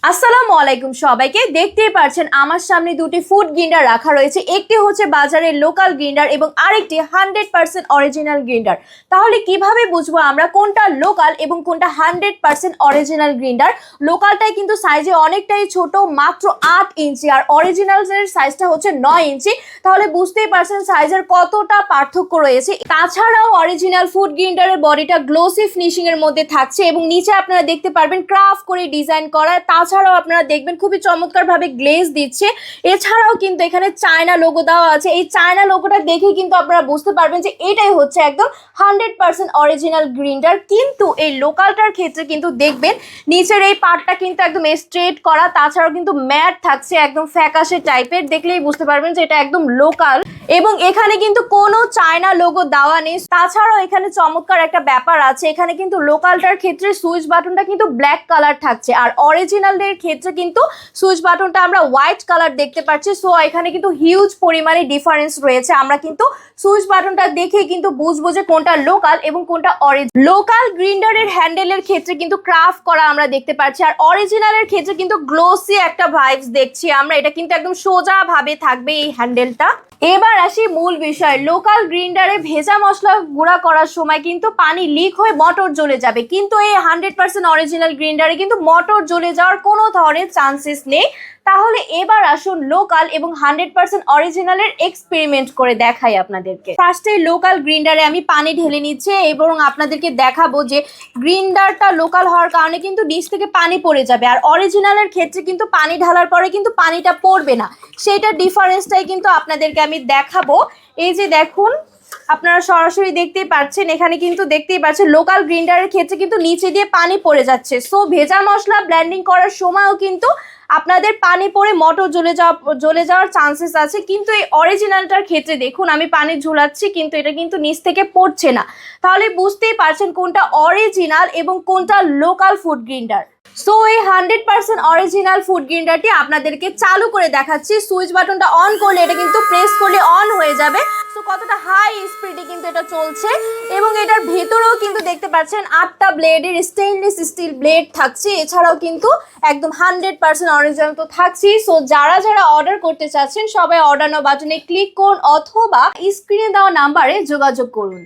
আসসালামু আলাইকুম সবাইকে। দেখতেই পাচ্ছেন আমার সামনে দুটি ফুড গ্রিন্ডার রাখা রয়েছে। একটি হচ্ছে বাজারের লোকাল গ্রিন্ডার এবং আরেকটি 100% অরিজিনাল গ্রিন্ডার। তাহলে কিভাবে বুঝবো আমরা কোনটা লোকাল এবং কোনটা 100% অরিজিনাল গ্রিন্ডার? লোকালটাই কিন্তু সাইজে অনেকটাই ছোট, মাত্র 8 ইঞ্চি, আর অরিজিনালের সাইজটা হচ্ছে 9 ইঞ্চি। তাহলে বুঝতেই পারছেন সাইজের কতটা পার্থক্য রয়েছে। তাছাড়াও অরিজিনাল ফুড গ্রিন্ডারের বডিটা গ্লোসি ফিনিশিং এর মধ্যে থাকছে এবং নিচে আপনারা দেখতে পারবেন ক্রাফট করে ডিজাইন করা। তাছাড়াও আপনারা দেখবেন খুবই চমৎকার ভাবে গ্লেজ দিচ্ছে। এছাড়াও কিন্তু এখানে চায়না লোগো দেওয়া আছে। এই চায়না লোগোটা দেখে কিন্তু আপনারা বুঝতে পারবেন যে এটাই হচ্ছে একদম 100% অরিজিনাল গ্রিন্ডার। কিন্তু এই লোকালটার ক্ষেত্রে কিন্তু দেখবেন নিচের এই পার্টটা কিন্তু একদম স্ট্রেট করা, তাছাড়াও কিন্তু ম্যাট থাকছে একদম ফ্যাকাশে টাইপের। দেখলেই বুঝতে পারবেন যে এটা একদম লোকাল এবং এখানে কিন্তু কোনো চায়না লোগো দেওয়া নেই। তাছাড়াও এখানে চমৎকার একটা ব্যাপার আছে, এখানে কিন্তু লোকালটার ক্ষেত্রে সুইচ বাটনটা কিন্তু ব্ল্যাক কালার থাকছে, আর অরিজিনালের ক্ষেত্রে কিন্তু সুইচ বাটনটা আমরা হোয়াইট কালার দেখতে পাচ্ছি। সো এখানে কিন্তু হিউজ পরিমাণে ডিফারেন্স রয়েছে। আমরা কিন্তু সুইচ বাটনটা দেখে কিন্তু বুঝবো যে কোনটা লোকাল এবং কোনটা অরিজিনাল। লোকাল গ্রিন্ডারের হ্যান্ডেলের ক্ষেত্রে কিন্তু ক্রাফট করা আমরা দেখতে পাচ্ছি, আর অরিজিনালের ক্ষেত্রে কিন্তু গ্লোসি একটা ভাইবস দেখছি আমরা। এটা কিন্তু একদম সোজা ভাবে থাকবে এই হ্যান্ডেলটা। এবার আসি মূল বিষয়। লোকাল গ্রিন্ডারে ভেজা মশলা গুঁড়া করার সময় কিন্তু পানি লিক হয়ে মোটর জ্বলে যাবে, কিন্তু এই 100% অরিজিনাল গ্রিন্ডারে কিন্তু মোটর জ্বলে যাওয়ার কোনো ধরনের চান্সেস নেই। তাহলে এবার আসুন লোকাল এবং 100% অরিজিনালের এক্সপেরিমেন্ট করে দেখাই আপনাদেরকে। ফার্স্টে লোকাল গ্রিন্ডারে আমি পানি ঢেলে নিচ্ছি এবং আপনাদেরকে দেখাবো যে গ্রিন্ডারটা লোকাল হওয়ার কারণে কিন্তু নিচ থেকে পানি পড়ে যাবে, আর অরিজিনালের ক্ষেত্রে কিন্তু পানি ঢালার পরে কিন্তু পানিটা পড়বে না। সেইটার ডিফারেন্সটাই কিন্তু আপনাদেরকে আমি দেখাবো। এই যে দেখুন, আপনারা সরাসরি দেখতেই পাচ্ছেন, এখানে কিন্তু দেখতেই পাচ্ছেন লোকাল গ্রিন্ডারের ক্ষেত্রে কিন্তু নিচে দিয়ে পানি পড়ে যাচ্ছে। সো ভেজা মশলা ব্লেন্ডিং করার সময়ও কিন্তু আপনাদের পানি পড়ে মোটর জ্বলে যাওয়ার চান্সেস আছে। কিন্তু এই অরিজিনালটার ক্ষেত্রে দেখুন আমি পানি ঝুলাচ্ছি কিন্তু এটা কিন্তু নিচ থেকে পড়ছে না। তাহলে বুঝতেই পারছেন কোনটা অরিজিনাল এবং কোনটা লোকাল ফুড গ্রিন্ডার। সো এই 100% অরিজিনাল ফুড গ্রিন্ডারটি আপনাদেরকে চালু করে দেখাচ্ছি। সুইচ বাটনটা অন করলে এটা কিন্তু প্রেস করলে অন হয়ে যাবে। সো কতটা হাই স্পিডে কিন্তু এটা চলছে এবং এটার ভেতরেও কিন্তু দেখতে পাচ্ছেন 8টা ব্লেডের স্টেইনলেস স্টিল ব্লেড থাকছে। এছাড়াও কিন্তু একদম 100% অরিজিনাল তো থাকছেই। সো যারা যারা অর্ডার করতে চাচ্ছেন সবাই অর্ডার নাও বাটনে ক্লিক করুন অথবা স্ক্রিনে দেওয়া নাম্বারে যোগাযোগ করুন।